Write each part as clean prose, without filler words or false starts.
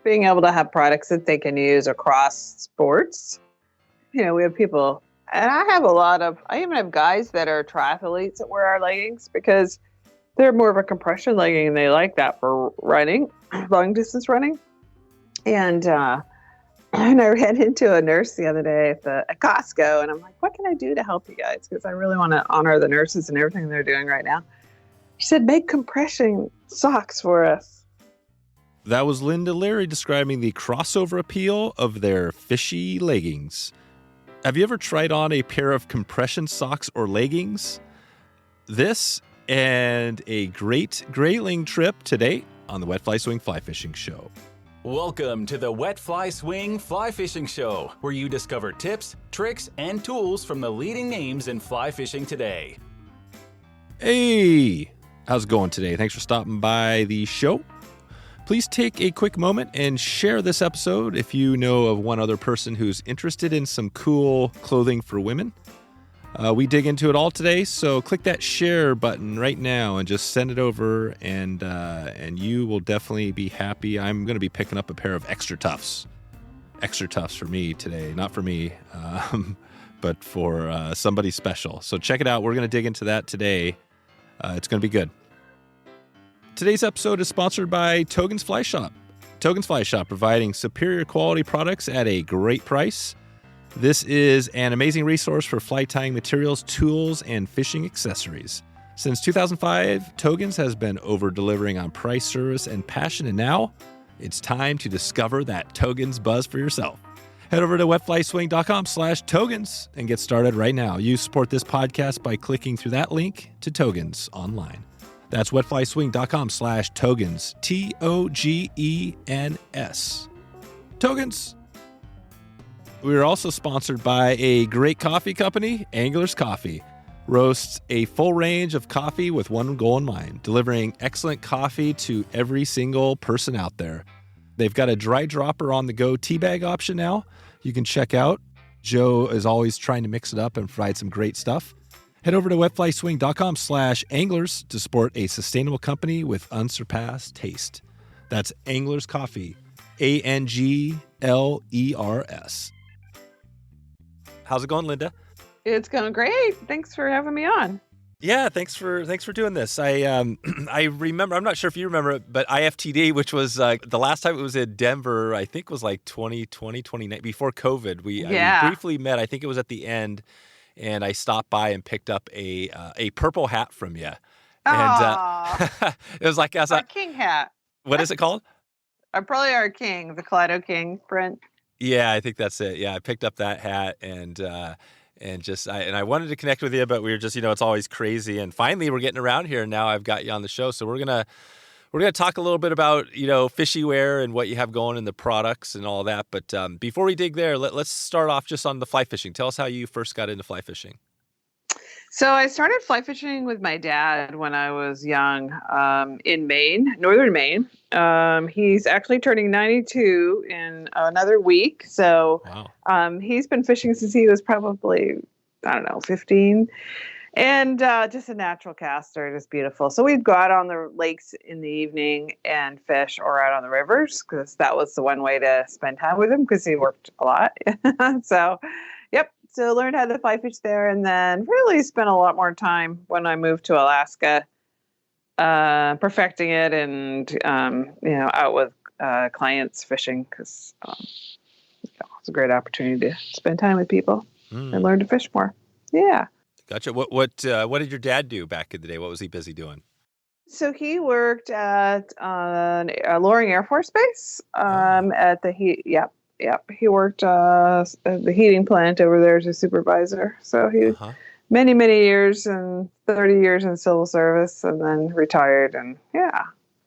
being able to have products that they can use across sports. We have people, and I even have guys that are triathletes that wear our leggings because they're more of a compression legging and they like that for running, long distance running. And I ran into a nurse the other day at Costco, and I'm like, what can I do to help you guys? Because I really want to honor the nurses and everything they're doing right now. She said, make compression socks for us. That was Linda Leary describing the crossover appeal of their fishy leggings. Have you ever tried on a pair of compression socks or leggings? This and a great Grayling trip today on the Wet Fly Swing Fly Fishing Show. Welcome to the Wet Fly Swing Fly Fishing Show, where you discover tips, tricks, and tools from the leading names in fly fishing today. Hey, how's it going today? Thanks for stopping by the show. Please take a quick moment and share this episode if you know of one other person who's interested in some cool clothing for women. We dig into it all today, so click that share button right now and just send it over, and you will definitely be happy. I'm going to be picking up a pair of XtraTufs. XtraTufs for me today, not for me, but for somebody special. So check it out. We're going to dig into that today. It's going to be good. Today's episode is sponsored by Togens Fly Shop. Togens Fly Shop, providing superior quality products at a great price. This is an amazing resource for fly tying materials, tools, and fishing accessories. Since 2005, Togens has been over-delivering on price, service, and passion, and now it's time to discover that Togens buzz for yourself. Head over to wetflyswing.com/Togens and get started right now. You support this podcast by clicking through that link to Togens online. That's wetflyswing.com/Togens, Togens. Togens. We are also sponsored by a great coffee company, Anglers Coffee. Roasts a full range of coffee with one goal in mind, delivering excellent coffee to every single person out there. They've got a dry dropper on the go tea bag option now you can check out. Joe is always trying to mix it up and provide some great stuff. Head over to wetflyswing.com/anglers to support a sustainable company with unsurpassed taste. That's Anglers Coffee, ANGLERS. How's it going, Linda? It's going great. Thanks for having me on. Yeah, thanks for doing this. I remember, I'm not sure if you remember it, but IFTD, which was the last time it was in Denver, I think was like 2020, 2019, before COVID. We briefly met. I think it was at the end, and I stopped by and picked up a purple hat from you. And it was like our king hat. What is it called? Probably our king, the Kaleido King print. Yeah, I think that's it. Yeah, I picked up that hat and I wanted to connect with you, but we were just, it's always crazy. And finally, we're getting around here, and now I've got you on the show. So we're gonna talk a little bit about FisheWear and what you have going in the products and all that. But before we dig there, let's start off just on the fly fishing. Tell us how you first got into fly fishing. So I started fly fishing with my dad when I was young, in Maine, northern Maine. He's actually turning 92 in another week. So wow. He's been fishing since he was probably, 15. And just a natural caster, just beautiful. So we'd go out on the lakes in the evening and fish, or out on the rivers, because that was the one way to spend time with him, because he worked a lot. So, yep. So learned how to fly fish there, and then really spent a lot more time when I moved to Alaska, perfecting it, and out with clients fishing, because it's a great opportunity to spend time with people and learn to fish more. Yeah. Gotcha. What did your dad do back in the day? What was he busy doing? So he worked at Loring Air Force Base at the heat. Yep. He worked at the heating plant over there as a supervisor. So he many years, and 30 years in civil service, and then retired, and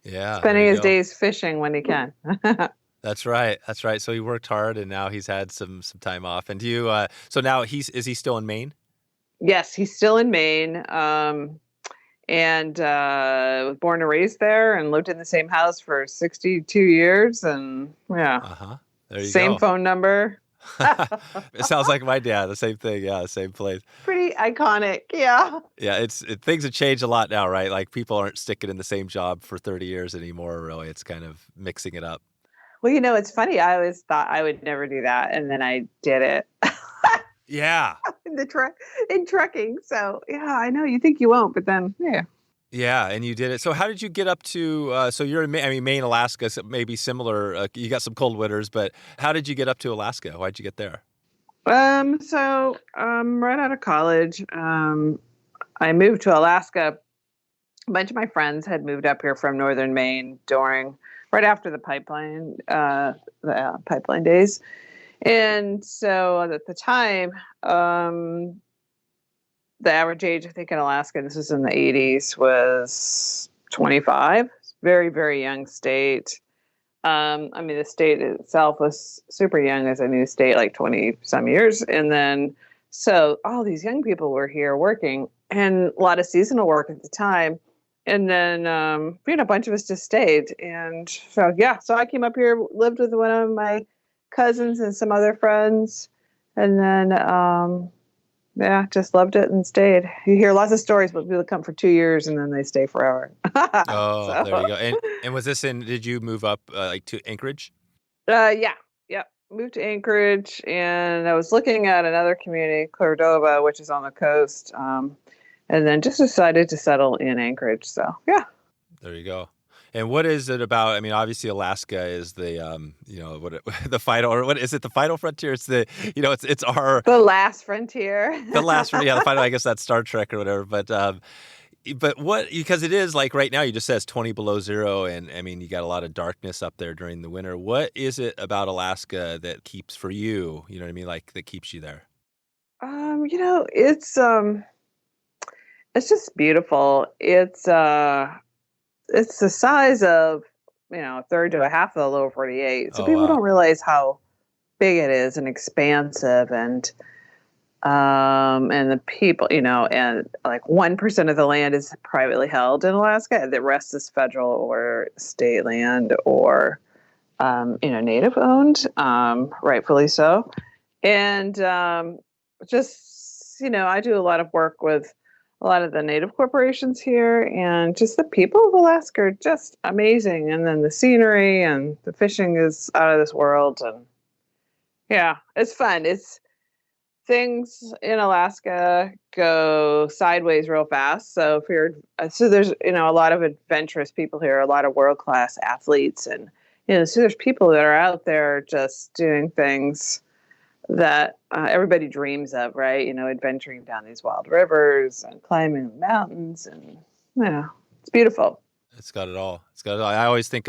spending his days fishing when he can. That's right. So he worked hard, and now he's had some time off. And do you? So now is he still in Maine? Yes, he's still in Maine. And was born and raised there, and lived in the same house for 62 years, and there you same go. phone number. It sounds like my dad. The same thing. Yeah, same place. Pretty iconic. Yeah. Yeah, things have changed a lot now, right? Like people aren't sticking in the same job for 30 years anymore. Really, it's kind of mixing it up. Well, it's funny. I always thought I would never do that, and then I did it. Yeah. in trucking. So yeah, I know you think you won't, but then yeah. Yeah, and you did it. So how did you get up to, so you're in, Maine, Alaska, so maybe similar. You got some cold winters, but how did you get up to Alaska? Why'd you get there? So right out of college, I moved to Alaska. A bunch of my friends had moved up here from northern Maine right after the pipeline days. And so at the time, the average age, I think, in Alaska, this was in the 80s, was 25. Very, very young state. The state itself was super young as a new state, like 20 some years. And then, so all these young people were here working, and a lot of seasonal work at the time. And then, a bunch of us just stayed. And so, so I came up here, lived with one of my cousins and some other friends. And then, just loved it and stayed. You hear lots of stories about people that come for 2 years and then they stay forever. Oh, there you go. And was this did you move up to Anchorage? Yeah. Moved to Anchorage, and I was looking at another community, Cordova, which is on the coast. And then just decided to settle in Anchorage. So, yeah. There you go. And what is it about? Obviously Alaska is the, the final, or what is it? The final frontier? It's the, it's our... The last frontier. The last frontier, the final, I guess that's Star Trek or whatever. But what, because it is like right now, you just says 20 below zero. And you got a lot of darkness up there during the winter. What is it about Alaska that keeps for you, like that keeps you there? It's just beautiful. It's the size of, a third to a half of the lower 48. So people don't realize how big it is and expansive, and the people, and like 1% of the land is privately held in Alaska. The rest is federal or state land or, native owned, rightfully so. And I do a lot of work with a lot of the native corporations here, and just the people of Alaska are just amazing. And then the scenery and the fishing is out of this world. And yeah, it's fun. Things in Alaska go sideways real fast. So there's, a lot of adventurous people here, a lot of world-class athletes. And, so there's people that are out there just doing things that everybody dreams of, right? Adventuring down these wild rivers and climbing the mountains, and it's beautiful. It's got it all. I always think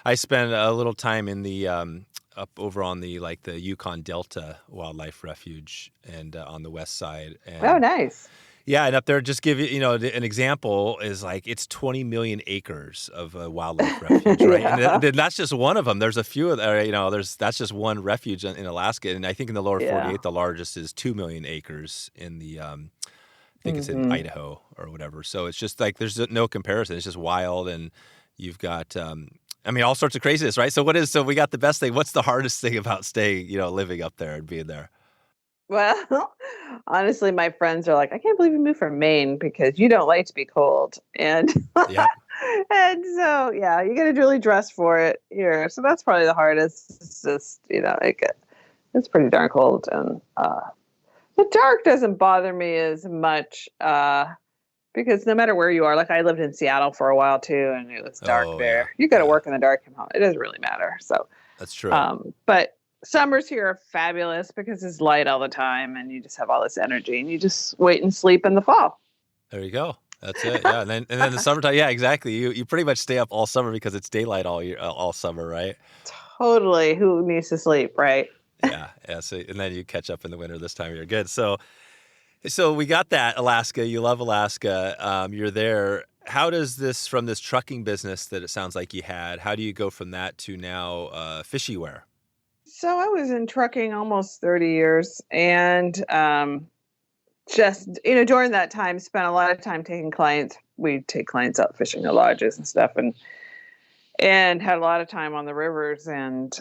I spent a little time in the up over on the Yukon Delta Wildlife Refuge and on the west side. And, oh, nice. Yeah, and up there, just give you, an example is it's 20 million acres of a wildlife refuge, right? Yeah. And that's just one of them. There's a few of that's just one refuge in Alaska, and I think in the lower 48, the largest is 2 million acres in the, I think it's in Idaho or whatever. So it's just there's no comparison. It's just wild, and you've got, all sorts of craziness, right? So we got the best thing. What's the hardest thing about staying, living up there and being there? Well, honestly, my friends are like, I can't believe you moved from Maine because you don't like to be cold. And yep. And so, you got to really dress for it here. So that's probably the hardest. It's just, it's pretty darn cold. And the dark doesn't bother me as much because no matter where you are, I lived in Seattle for a while too, and it was dark there. Yeah. You got to work in the dark and home. It doesn't really matter. So that's true. But summers here are fabulous because it's light all the time and you just have all this energy, and you just wait and sleep in the fall. There you go. That's it. Yeah. And then the summertime. Yeah, exactly. You pretty much stay up all summer because it's daylight all summer, right? Totally. Who needs to sleep, right? Yeah. So, and then you catch up in the winter this time of year. Good. So we got that Alaska. You love Alaska. You're there. How does from this trucking business that it sounds like you had, how do you go from that to now FisheWear? So I was in trucking almost 30 years, and just, during that time, spent a lot of time taking clients. We'd take clients out fishing the lodges and stuff, and had a lot of time on the rivers. And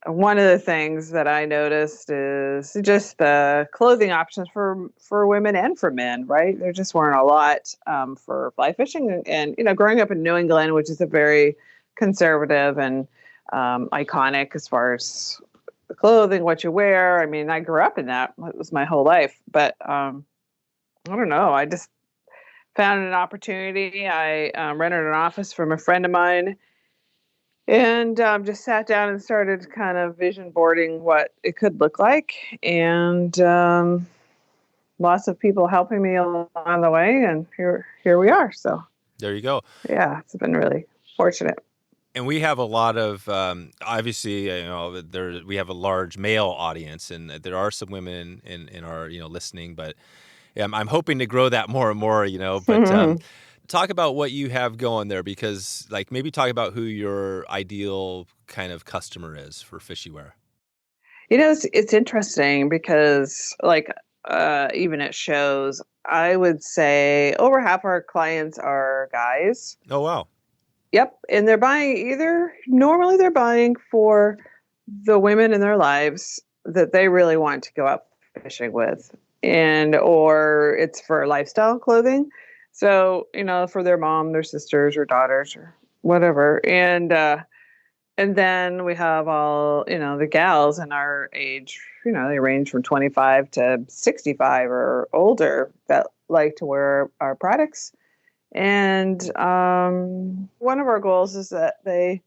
one of the things that I noticed is just the clothing options for women and for men, right? There just weren't a lot for fly fishing. And growing up in New England, which is a very conservative and iconic as far as the clothing, what you wear. I mean, I grew up in that. It was my whole life. But I don't know. I just found an opportunity. I rented an office from a friend of mine and just sat down and started kind of vision boarding what it could look like. And lots of people helping me along the way. And here we are. So there you go. Yeah, it's been really fortunate. And we have a lot of, obviously, we have a large male audience, and there are some women in our, listening, but I'm hoping to grow that more and more, but talk about what you have going there, because maybe talk about who your ideal kind of customer is for FisheWear. It's interesting because even at shows, I would say over half our clients are guys. Oh, wow. Yep. And they're buying normally they're buying for the women in their lives that they really want to go out fishing with, or it's for lifestyle clothing. So, for their mom, their sisters or daughters or whatever. And then we have all, the gals in our age, they range from 25 to 65 or older that like to wear our products. And one of our goals is that they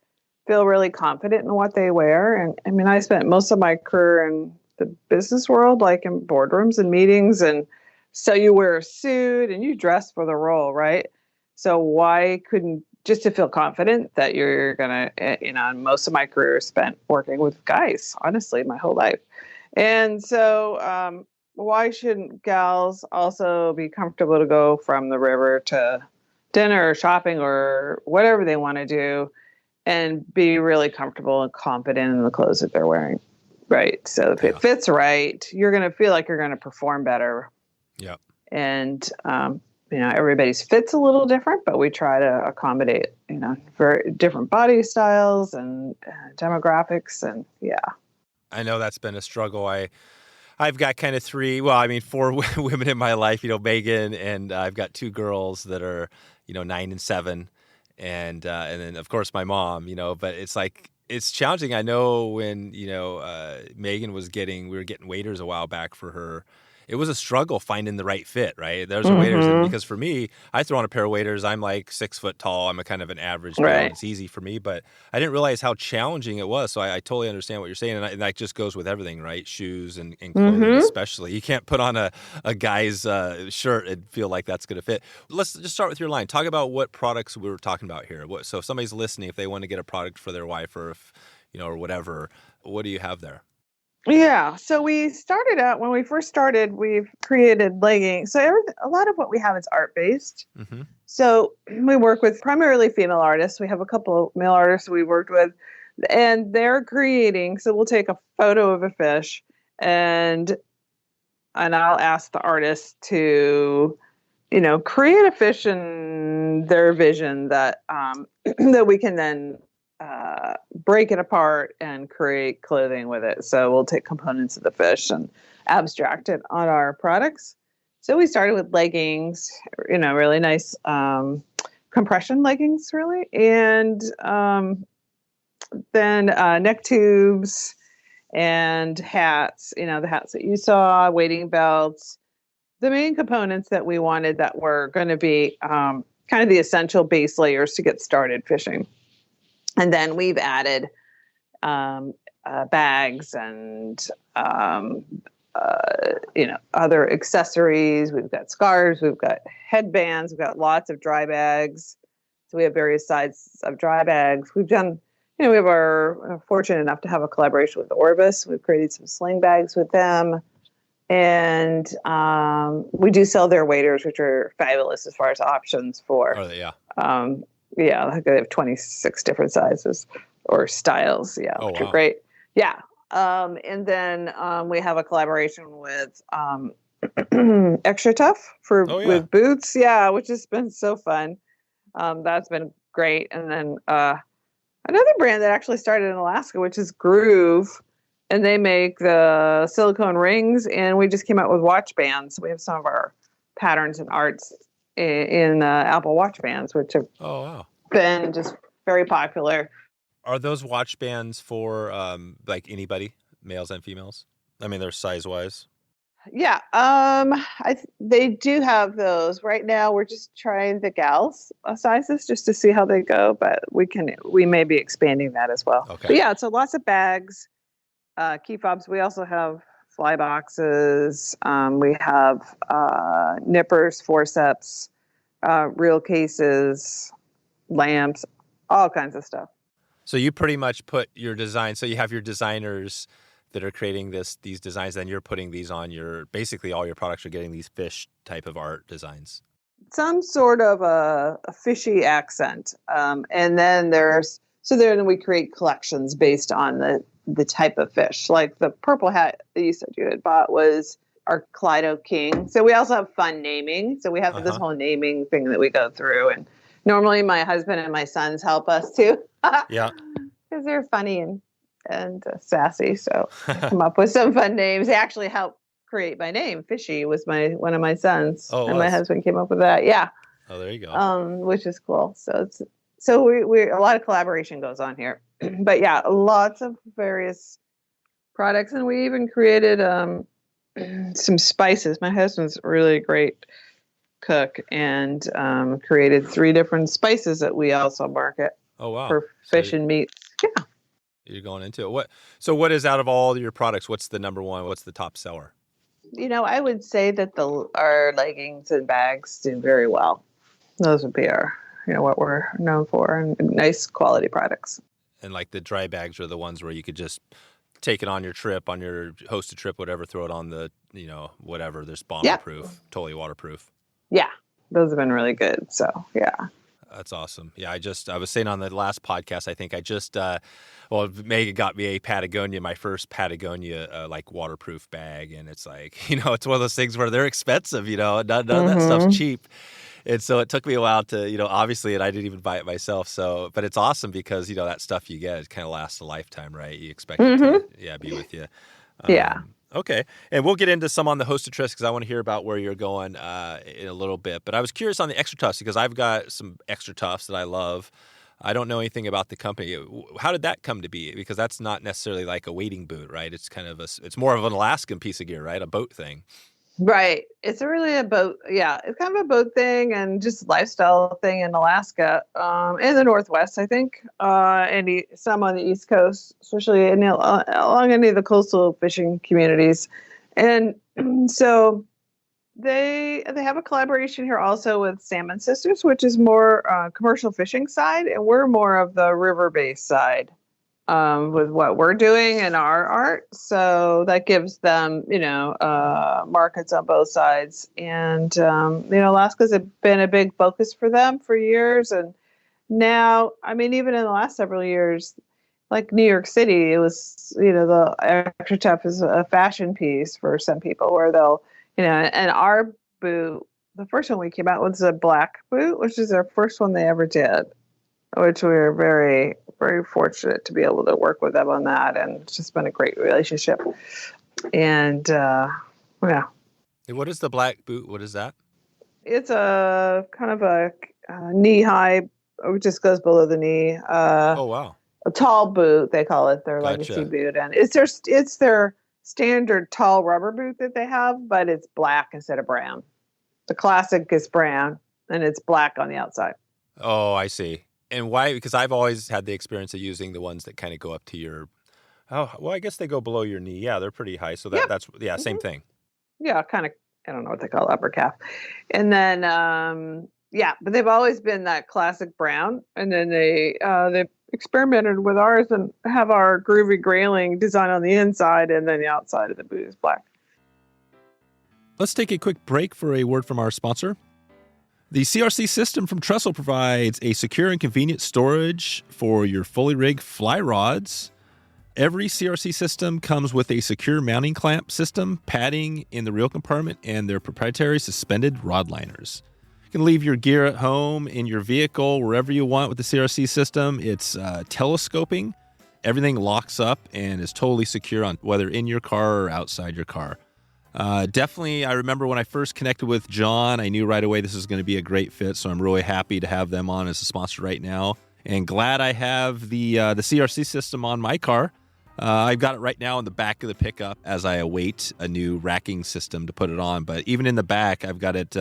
feel really confident in what they wear. And I mean, I spent most of my career in the business world, like in boardrooms and meetings. And so you wear a suit and you dress for the role, right? So why couldn't, just to feel confident that you're going to, most of my career is spent working with guys, honestly, my whole life. And so why shouldn't gals also be comfortable to go from the river to dinner or shopping or whatever they want to do and be really comfortable and confident in the clothes that they're wearing, right? So if it fits right, you're going to feel like you're going to perform better. Yeah. And, everybody's fit's a little different, but we try to accommodate, for different body styles and demographics. And I know that's been a struggle. I've got kind of four women in my life, Megan, and I've got two girls that are, 9 and 7. And then of course my mom, but it's challenging. I know when, Megan we were getting waders a while back for her. It was a struggle finding the right fit, right? There's waders, and because for me, I throw on a pair of waders. I'm 6 foot tall. I'm a kind of an average build. Right. It's easy for me, but I didn't realize how challenging it was. So I totally understand what you're saying, and that just goes with everything, right? Shoes and clothing, especially. You can't put on a guy's shirt and feel like that's going to fit. Let's just start with your line. Talk about what products we were talking about here. So if somebody's listening, if they want to get a product for their wife or or whatever, what do you have there? Yeah. So we started out, when we first started, we've created leggings. So a lot of what we have is art-based. Mm-hmm. So we work with primarily female artists. We have a couple of male artists we worked with, and they're creating. So we'll take a photo of a fish, and I'll ask the artist to, create a fish in their vision that that we can then break it apart and create clothing with it. So we'll take components of the fish and abstract it on our products. So we started with leggings, really nice compression leggings, really. And then neck tubes and hats, the hats that you saw, wading belts. The main components that we wanted that were going to be kind of the essential base layers to get started fishing. And then we've added bags and, other accessories. We've got scarves. We've got headbands. We've got lots of dry bags. So we have various sizes of dry bags. We've done, we're fortunate enough to have a collaboration with Orvis. We've created some sling bags with them. And we do sell their waders, which are fabulous as far as options for. Oh, yeah. They have 26 different sizes or styles. Yeah, which are great. Yeah. And then we have a collaboration with XtraTuf with boots. Yeah, which has been so fun. That's been great. And then another brand that actually started in Alaska, which is Groovy, and they make the silicone rings. And we just came out with watch bands. We have some of our patterns and arts in Apple Watch bands, which have been just very popular. Are those watch bands for like anybody, males and females? I mean, they're size-wise. Yeah, they do have those. Right now, we're just trying the gals sizes just to see how they go, but we may be expanding that as well. Okay. But yeah, so lots of bags, key fobs. We also have fly boxes. We have nippers, forceps, reel cases, lamps, all kinds of stuff. So you pretty much put your design. So you have your designers that are creating these designs, then you're putting these on basically all your products are getting these fish type of art designs. Some sort of a fishy accent. And then then we create collections based on the type of fish. Like the purple hat that you said you had bought was our Kaleido King. So we also have fun naming. So we have this whole naming thing that we go through. And normally my husband and my sons help us too. Yeah. Because they're funny and sassy, so I come up with some fun names. They actually helped create my name. Fishy was one of my sons, and my husband came up with that. Yeah. Oh, there you go. Which is cool. So we a lot of collaboration goes on here, but yeah, lots of various products, and we even created some spices. My husband's a really great cook, and created 3 different spices that we also market. Oh wow! For fish and meats. Yeah. You're going into it. What is out of all your products? What's the number one? What's the top seller? I would say that our leggings and bags do very well. Those would be our, what we're known for, and nice quality products. And like the dry bags are the ones where you could just take it on your trip, on your hosted trip, whatever, throw it on the, whatever. There's bomb-proof, totally waterproof. Yeah, those have been really good. So, yeah. That's awesome. Yeah, I was saying on the last podcast, I think I just, Megan got me a Patagonia, my first Patagonia, like waterproof bag. And it's like, it's one of those things where they're expensive, none of that stuff's cheap. And so it took me a while to, obviously, and I didn't even buy it myself. So, but it's awesome because, that stuff you get, it kind of lasts a lifetime, right? You expect it to, be with you. Yeah. Okay. And we'll get into some on the hosted trips because I want to hear about where you're going in a little bit. But I was curious on the XtraTufs because I've got some XtraTufs that I love. I don't know anything about the company. How did that come to be? Because that's not necessarily like a wading boot, right? It's kind of it's more of an Alaskan piece of gear, right? A boat thing. Right. It's really a boat. Yeah. It's kind of a boat thing and just lifestyle thing in Alaska, in the Northwest, I think, and some on the East Coast, especially along any of the coastal fishing communities. And so they have a collaboration here also with Salmon Sisters, which is more commercial fishing side. And we're more of the river-based side. With what we're doing and our art. So that gives them, markets on both sides. And, Alaska's been a big focus for them for years. And now, even in the last several years, like New York City, it was, the XtraTuf is a fashion piece for some people where they'll, and our boot, the first one we came out with was a black boot, which is our first one they ever did, which we were very, very fortunate to be able to work with them on that. And it's just been a great relationship. And, yeah. What is the black boot? What is that? It's a kind of a knee high, it just goes below the knee. Oh, wow. A tall boot, they call it, their Gotcha. legacy boot. And it's their standard tall rubber boot that they have, but it's black instead of brown. The classic is brown and it's black on the outside. Oh, I see. And why? Because I've always had the experience of using the ones that kind of go up to your, I guess they go below your knee. Yeah, they're pretty high. So that's same thing. Yeah, kind of, I don't know what they call upper calf. And then, but they've always been that classic brown. And then they experimented with ours and have our Groovy Grayling design on the inside, and then the outside of the boot is black. Let's take a quick break for a word from our sponsor. The CRC system from Trxstle provides a secure and convenient storage for your fully rigged fly rods. Every CRC system comes with a secure mounting clamp system, padding in the reel compartment, and their proprietary suspended rod liners. You can leave your gear at home, in your vehicle, wherever you want with the CRC system. It's telescoping. Everything locks up and is totally secure on whether in your car or outside your car. Definitely, I remember when I first connected with John, I knew right away this was going to be a great fit, so I'm really happy to have them on as a sponsor right now. and glad I have the CRC system on my car. I've got it right now in the back of the pickup as I await a new racking system to put it on. But even in the back, I've got it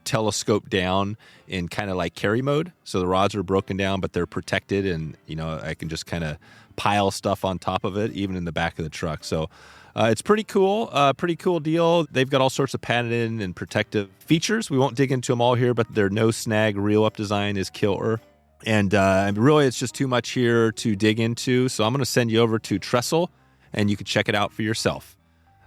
telescoped down in kind of like carry mode. So the rods are broken down, but they're protected, and I can just kind of pile stuff on top of it, even in the back of the truck. So it's pretty cool. Pretty cool deal. They've got all sorts of patented and protective features. We won't dig into them all here, but their no snag reel up design is killer. And really, it's just too much here to dig into. So I'm going to send you over to Trxstle, and you can check it out for yourself.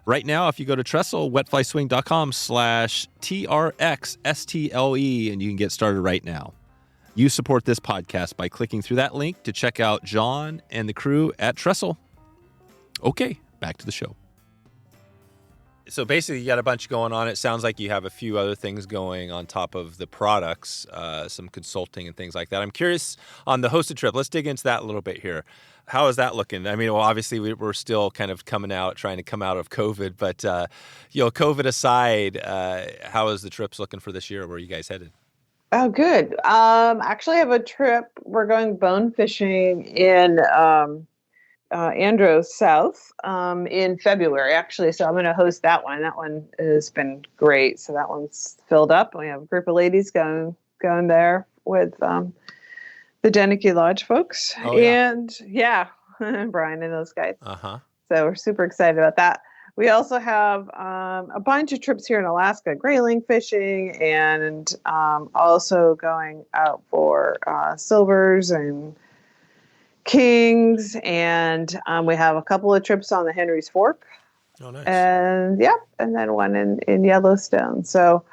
Right now, if you go to Trxstle, wetflyswing.com/TRXSTLE, and you can get started right now. You support this podcast by clicking through that link to check out John and the crew at Trxstle. Okay, back to the show. So basically, you got a bunch going on. It sounds like you have a few other things going on top of the products, some consulting and things like that. I'm curious on the hosted trip. Let's dig into that a little bit here. How is that looking? I mean, well, obviously, we're still kind of trying to come out of COVID. But, COVID aside, how is the trips looking for this year? Where are you guys headed? Oh, good. Actually, I have a trip. We're going bone fishing in Andros South in February, actually. So I'm going to host that one. That one has been great. So that one's filled up. We have a group of ladies going there with the Denicky Lodge folks. Oh, yeah. And yeah, Brian and those guys. Uh-huh. So we're super excited about that. We also have a bunch of trips here in Alaska, grayling fishing, and also going out for silvers and kings, and we have a couple of trips on the Henry's Fork. Oh, nice. And then one in Yellowstone. So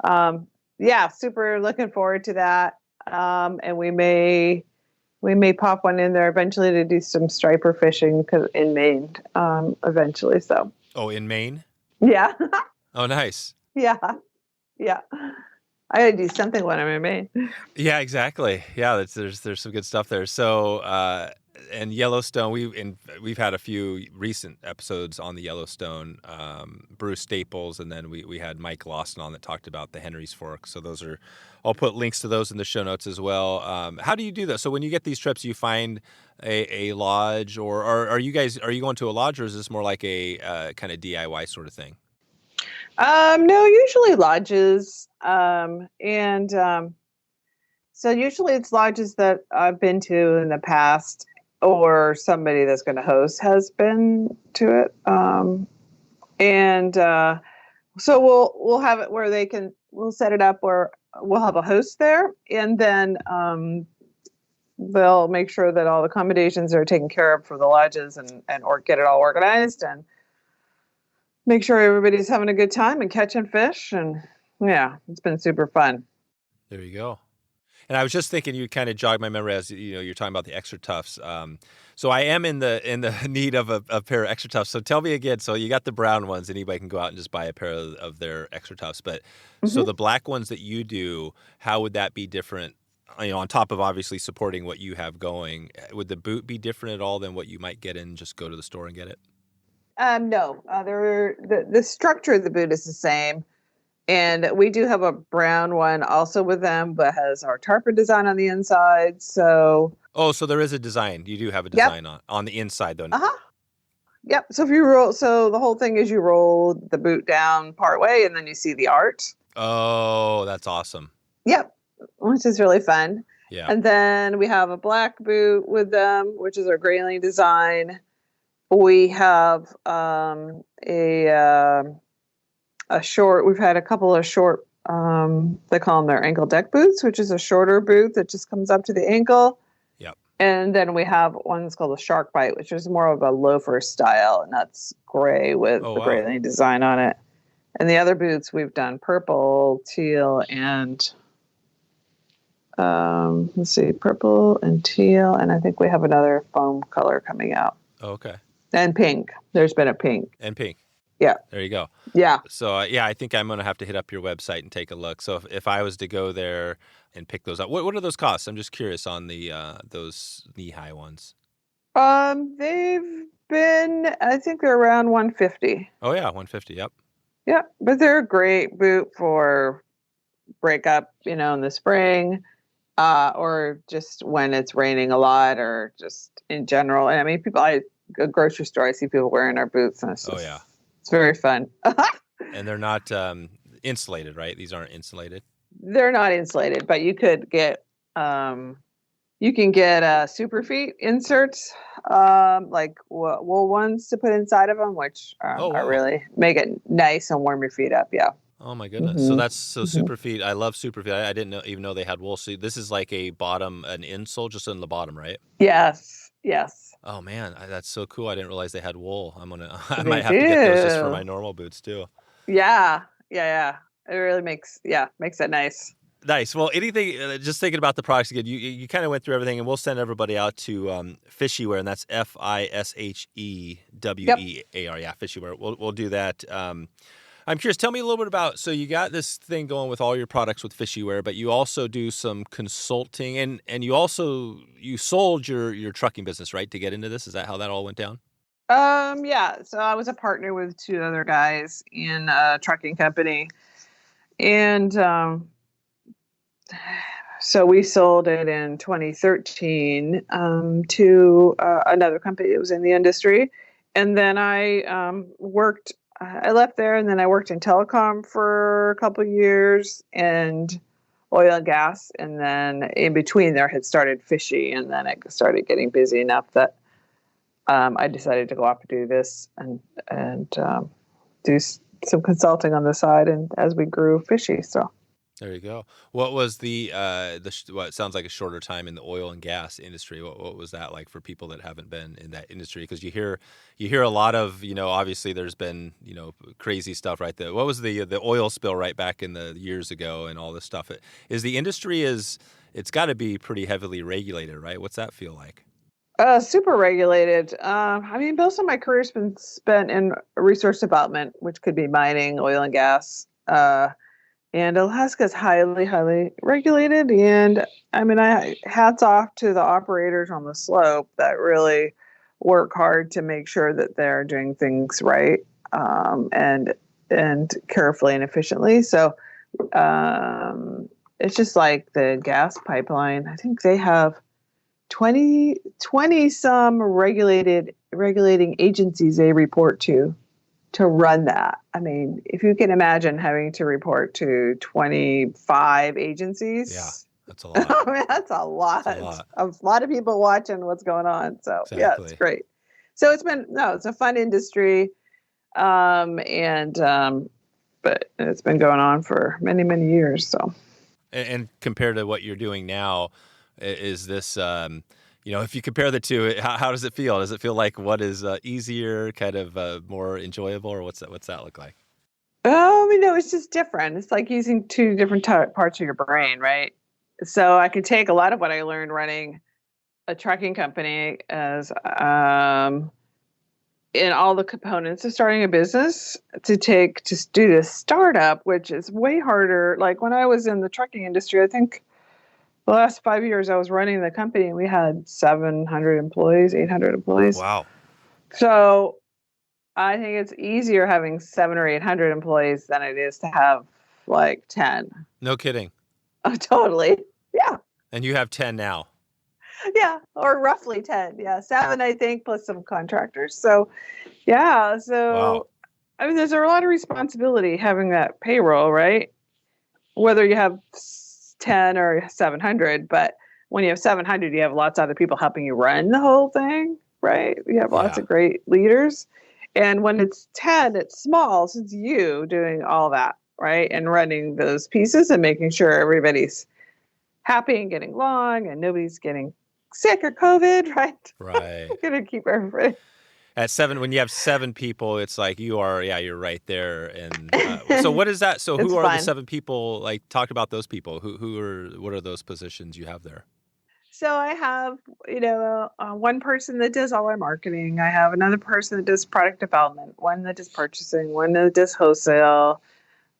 super looking forward to that. And we may pop one in there eventually to do some striper fishing in Maine eventually. So. Oh, in Maine? Yeah. Oh, nice. Yeah. I gotta do something when I'm in Maine. Yeah, exactly. Yeah, there's some good stuff there. So, and Yellowstone, we've had a few recent episodes on the Yellowstone. Bruce Staples, and then we had Mike Lawson on that talked about the Henry's Fork. So I'll put links to those in the show notes as well. How do you do that? So when you get these trips, you find a lodge, or are you going to a lodge, or is this more like a kind of DIY sort of thing? No, usually lodges. So usually it's lodges that I've been to in the past, or somebody that's going to host has been to it. So we'll have it where we'll set it up where we'll have a host there, and then they'll make sure that all the accommodations are taken care of for the lodges or get it all organized and make sure everybody's having a good time and catching fish. And yeah, it's been super fun. There you go. And I was just thinking, you kind of jogged my memory as you're talking about the XtraTufs. So I am in the need of a pair of XtraTufs. So tell me again. So you got the brown ones. Anybody can go out and just buy a pair of their XtraTufs. But So the black ones that you do, how would that be different? On top of obviously supporting what you have going, would the boot be different at all than what you might get in just go to the store and get it? No, the structure of the boot is the same. And we do have a brown one also with them, but has our tarpon design on the inside. So. Oh, so there is a design. You do have a design on the inside, though. Uh-huh. Yep. So if you roll, so the whole thing is you roll the boot down part way, and then you see the art. Oh, that's awesome. Yep. Which is really fun. Yeah. And then we have a black boot with them, which is our Grayling design. We have a short. We've had a couple of short. They call them their ankle deck boots, which is a shorter boot that just comes up to the ankle. Yep. And then we have one that's called a Sharkbyte, which is more of a loafer style, and that's gray with the Grayling design on it. And the other boots we've done purple, teal, and purple and teal, and I think we have another foam color coming out. Oh, okay. And pink. There's been a pink. And pink. Yeah. There you go. Yeah. So, I think I'm going to have to hit up your website and take a look. So if I was to go there and pick those up, what are those costs? I'm just curious on the those knee-high ones. They've been, I think they're around $150. Oh, yeah, $150, yep. Yeah, but they're a great boot for breakup, in the spring. or just when it's raining a lot, or just in general. And I mean, a grocery store, I see people wearing our boots, and it's very fun. And they're not insulated, right? These aren't insulated. They're not insulated, but you could get you can get super feet inserts, like wool ones to put inside of them, which are really make it nice and warm your feet up. Yeah. Oh my goodness! So that's super feet. I love super feet. I didn't even know they had wool. So this is like an insole just on the bottom, right? Yes. Yes. Oh man, that's so cool. I didn't realize they had wool. I might have to get those just for my normal boots too. Yeah. Yeah. It really makes it nice. Nice. Well, anything, just thinking about the products again, you kind of went through everything, and we'll send everybody out to FisheWear, and that's FisheWear. Yeah, FisheWear. We'll do that. I'm curious, tell me a little bit about, so you got this thing going with all your products with FisheWear, but you also do some consulting, and you sold your trucking business, right, to get into this? Is that how that all went down? Yeah. So I was a partner with two other guys in a trucking company, and so we sold it in 2013 to another company that was in the industry. And then I left there, and then I worked in telecom for a couple of years, and oil and gas. And then in between there had started fishy, and then it started getting busy enough that I decided to go off and do this and do some consulting on the side, and as we grew fishy. So there you go. What was what sounds like a shorter time in the oil and gas industry? What was that like for people that haven't been in that industry? Because you hear a lot of, obviously there's been, crazy stuff, right? What was the oil spill right back in the years ago and all this stuff? Is the industry it's got to be pretty heavily regulated, right? What's that feel like? Super regulated. I mean, most of my career's been spent in resource development, which could be mining, oil and gas. And Alaska's highly, highly regulated. And I mean, hats off to the operators on the slope that really work hard to make sure that they're doing things right, and carefully and efficiently. So it's just like the gas pipeline. I think they have 20 some regulating agencies they report to run that. I mean, if you can imagine having to report to 25 agencies. Yeah, that's a lot. I mean, that's a lot. A lot of people watching what's going on. So exactly. Yeah, it's great. So it's a fun industry. But it's been going on for many, many years. So. And compared to what you're doing now, is this, if you compare the two, how does it feel? Does it feel like what is easier, kind of more enjoyable, or what's that look like? It's just different. It's like using two different parts of your brain, right? So I could take a lot of what I learned running a trucking company as in all the components of starting a business to do this startup, which is way harder. Like when I was in the trucking industry, I think the last 5 years I was running the company, and we had 700 employees, 800 employees. Wow. So I think it's easier having 700 or 800 employees than it is to have like 10. No kidding. Oh, totally. Yeah. And you have 10 now. Yeah, or roughly 10. Yeah, 7, I think, plus some contractors. So, yeah. So, wow. I mean, there's a lot of responsibility having that payroll, right? Whether you have 10 or 700, but when you have 700, you have lots of other people helping you run the whole thing, right? You have lots of great leaders. And when it's 10, it's small. So it's you doing all that, right? And running those pieces and making sure everybody's happy and getting along and nobody's getting sick or COVID, right? Right. Gonna keep everybody. At 7, when you have 7 people, it's like you're right there. And so what is that? So who are the 7 people? Like, talk about those people. What are those positions you have there? So I have, one person that does all our marketing. I have another person that does product development, one that does purchasing, one that does wholesale.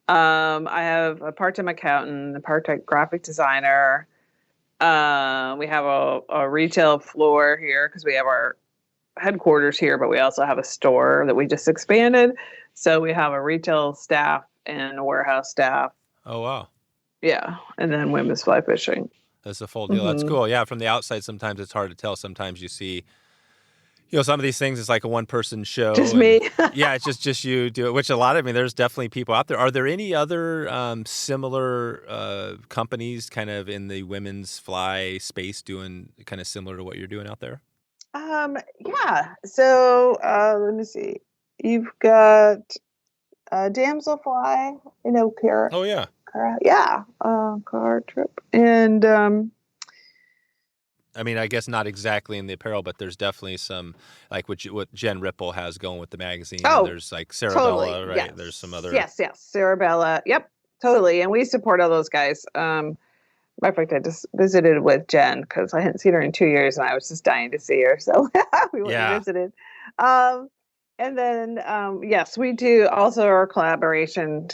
I have a part-time accountant, a part-time graphic designer. We have a retail floor here because we have our headquarters here, but we also have a store that we just expanded. So we have a retail staff and a warehouse staff. Oh, wow. Yeah. And then women's fly fishing. That's a full deal. That's cool. Yeah, from the outside, sometimes it's hard to tell. Sometimes you see, some of these things, it's like a one-person show. Just me. Yeah, it's just you do it, which there's definitely people out there. Are there any other similar companies kind of in the women's fly space doing kind of similar to what you're doing out there? Yeah. So let me see. You've got Damselfly, Cara. Oh, yeah. Yeah, car trip. And I mean, I guess not exactly in the apparel, but there's definitely some, like what Jen Ripple has going with the magazine. Oh, there's like Sarabella, totally, right? yes. There's some other. Yes, Sarabella. Yep, totally. And we support all those guys. Matter of fact, I just visited with Jen because I hadn't seen her in 2 years and I was just dying to see her. So we went and visited. And then, yes, we do also our collaboration.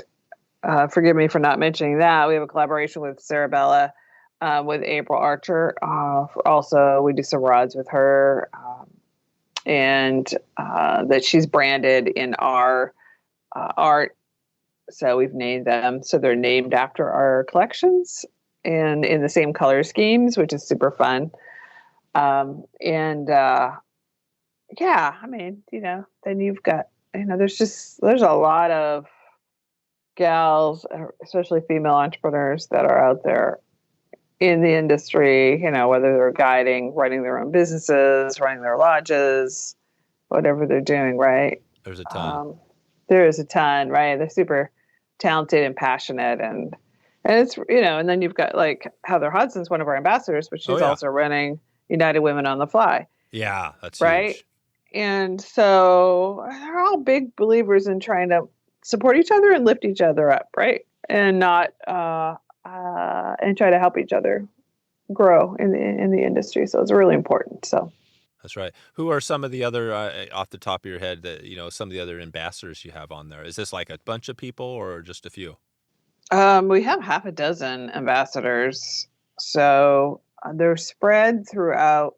Forgive me for not mentioning that. We have a collaboration with Sarabella, with April Archer. Also, we do some rods with her, and that she's branded in our art. So we've named them. So they're named after our collections and in the same color schemes, which is super fun. Yeah, I mean, then you've got, there's a lot of gals, especially female entrepreneurs that are out there in the industry, whether they're guiding, running their own businesses, running their lodges, whatever they're doing, right? There's a ton. There is a ton, right? They're super talented and passionate, and it's, and then you've got like Heather Hodson's one of our ambassadors, but she's also running United Women on the Fly. Yeah, that's right. Huge. And so they're all big believers in trying to support each other and lift each other up, right? And not and try to help each other grow in the industry. So it's really important. So that's right. Who are some of the other off the top of your head that some of the other ambassadors you have on there? Is this like a bunch of people or just a few? We have half a dozen ambassadors. So they're spread throughout.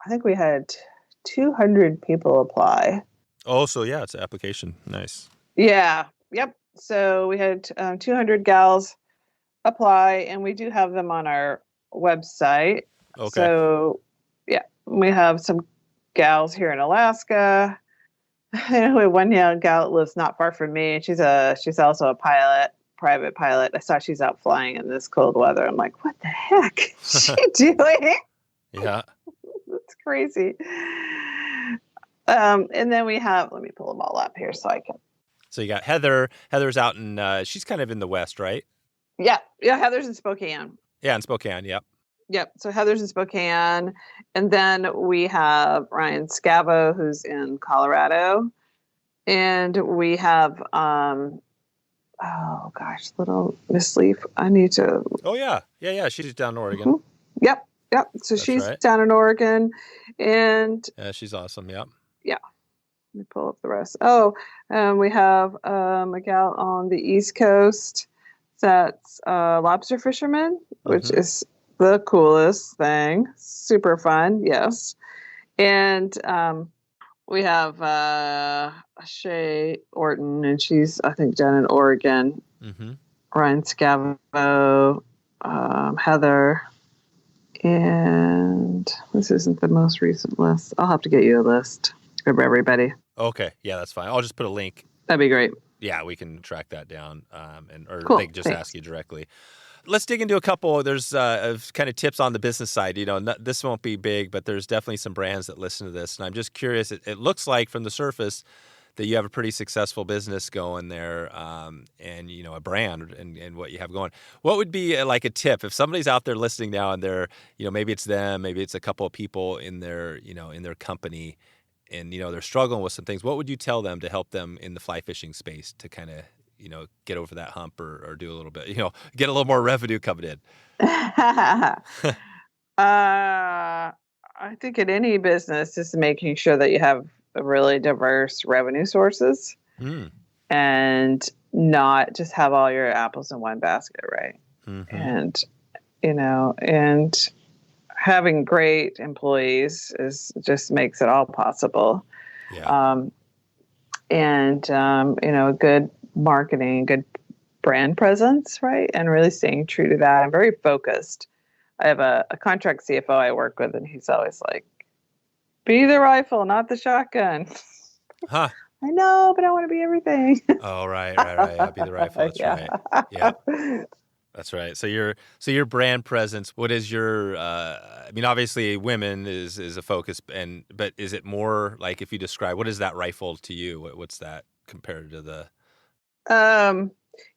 I think we had 200 people apply. Oh, so yeah, it's an application. Nice. Yeah. Yep. So we had 200 gals apply, and we do have them on our website. Okay. So yeah, we have some gals here in Alaska. We have one young gal that lives not far from me, and she's also a private pilot. I saw she's out flying in this cold weather. I'm like, what the heck is she doing? Yeah. That's crazy. And then we have, let me pull them all up here so I can. So you got Heather. Heather's out in, she's kind of in the West, right? Yeah. Heather's in Spokane. Yeah, in Spokane. Yep. So Heather's in Spokane. And then we have Ryan Scavo, who's in Colorado. And we have, little Miss Leaf. I need to. Oh, yeah. Yeah. She's down in Oregon. Mm-hmm. Yep. So that's she's right. Down in Oregon. And yeah, she's awesome. Yep. Yeah. Let me pull up the rest. We have a gal on the East Coast that's a lobster fisherman, which is the coolest thing. Super fun. Yes. And we have Shay Orton, and she's, I think, down in Oregon. Mm-hmm. Ryan Scavo, Heather. And this isn't the most recent list. I'll have to get you a list of everybody. Okay. Yeah, that's fine. I'll just put a link. That'd be great. Yeah, we can track that down, or cool. They can just ask you directly. Let's dig into a couple. There's kind of tips on the business side. This won't be big, but there's definitely some brands that listen to this. And I'm just curious. It looks like from the surface that you have a pretty successful business going there, and a brand and what you have going. What would be like a tip if somebody's out there listening now and they're, maybe it's them, maybe it's a couple of people in their, in their company, and they're struggling with some things. What would you tell them to help them in the fly fishing space to kind of get over that hump or do a little bit, get a little more revenue coming in? I think in any business, just making sure that you have really diverse revenue sources and not just have all your apples in one basket, right? Mm-hmm. And having great employees just makes it all possible. Yeah. Good marketing, good brand presence, right? And really staying true to that. I'm very focused I have a contract CFO I work with, and he's always like, "Be the rifle, not the shotgun." Huh. I know, but I want to be everything. Oh, right. Yeah, be the rifle. That's Yeah. right. Yeah. That's right. So your brand presence, what is your I mean, obviously women is a focus, but is it more like, if you describe, what is that rifle to you? What's that compared to the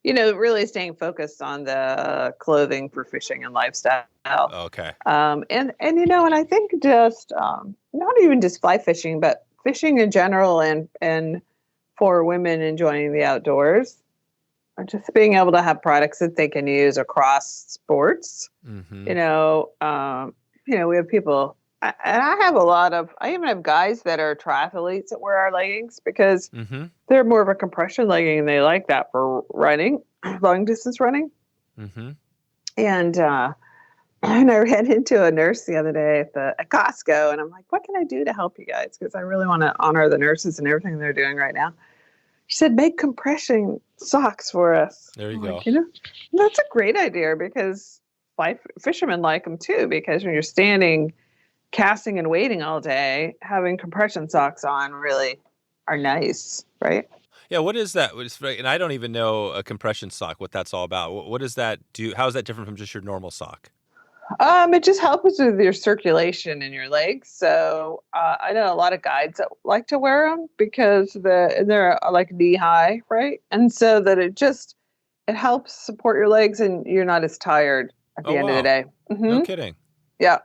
Really staying focused on the clothing for fishing and lifestyle. Okay. And I think just not even just fly fishing, but fishing in general, and for women enjoying the outdoors, or just being able to have products that they can use across sports. Mm-hmm. We have people, and I even have guys that are triathletes that wear our leggings because Mm-hmm. they're more of a compression legging, and they like that for running, long distance running. Mm-hmm. And I ran into a nurse the other day at Costco, and I'm like, "What can I do to help you guys? Because I really want to honor the nurses and everything they're doing right now." She said, "Make compression socks for us." There you I'm go. like, that's a great idea, because fishermen like them too, because when you're standing, casting and waiting all day, having compression socks on really are nice, right? Yeah, what is that? And I don't even know a compression sock, what that's all about. What does that do? How is that different from just your normal sock? It just helps with your circulation in your legs. So I know a lot of guides that like to wear them because they're like knee high, right? And so that it helps support your legs, and you're not as tired at the end of the day. Mm-hmm. No kidding. Yeah.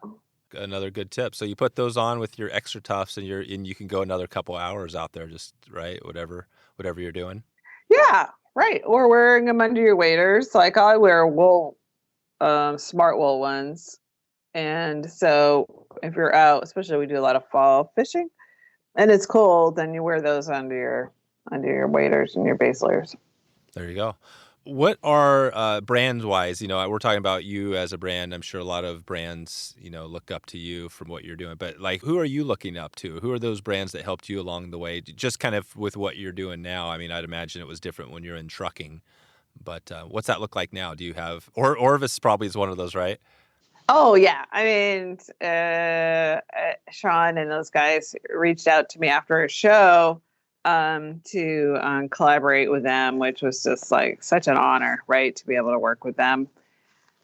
Another good tip. So you put those on with your XtraTufs, and you can go another couple hours out there, just right, whatever you're doing. Yeah, right. Or wearing them under your waders. Like I wear wool, smart wool ones. And so if you're out, especially we do a lot of fall fishing and it's cold, then you wear those under your waders and your base layers. There you go. What are brand wise? We're talking about you as a brand. I'm sure a lot of brands, look up to you from what you're doing. But like, who are you looking up to? Who are those brands that helped you along the way? Just kind of with what you're doing now. I mean, I'd imagine it was different when you're in trucking. But what's that look like now? Do you have Orvis probably is one of those, right? Oh yeah, I mean, Sean and those guys reached out to me after a show to collaborate with them, which was just like such an honor, right, to be able to work with them.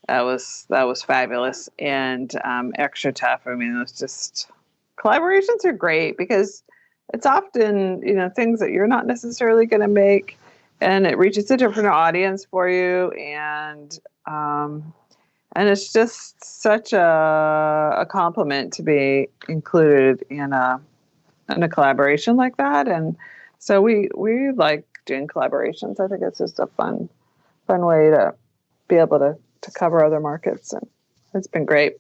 That was fabulous. And XtraTuf, I mean, it was just, collaborations are great because it's often things that you're not necessarily going to make, and it reaches a different audience for you, and it's just such a compliment to be included in a collaboration like that. And so we like doing collaborations. I think it's just a fun way to be able to cover other markets, and it's been great.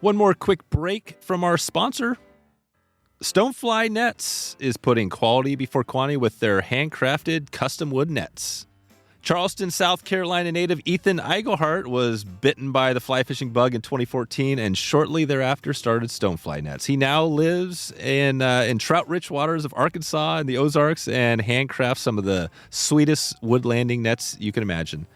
One more quick break from our sponsor. Stonefly Nets is putting quality before quantity with their handcrafted custom wood nets. Charleston, South Carolina native Ethan Eigelhart was bitten by the fly fishing bug in 2014 and shortly thereafter started Stonefly Nets. He now lives in trout-rich waters of Arkansas and the Ozarks and handcrafts some of the sweetest wood landing nets you can imagine.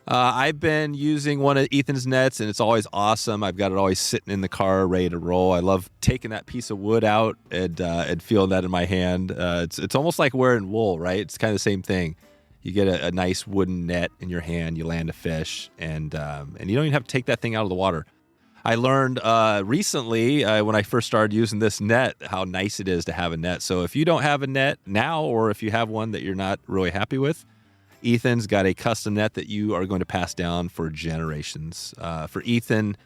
I've been using one of Ethan's nets, and it's always awesome. I've got it always sitting in the car, ready to roll. I love taking that piece of wood out and feeling that in my hand. It's almost like wearing wool, right? It's kind of the same thing. You get a nice wooden net in your hand, you land a fish, and you don't even have to take that thing out of the water. I learned recently when I first started using this net how nice it is to have a net. So if you don't have a net now, or if you have one that you're not really happy with, Ethan's got a custom net that you are going to pass down for generations. For Ethan,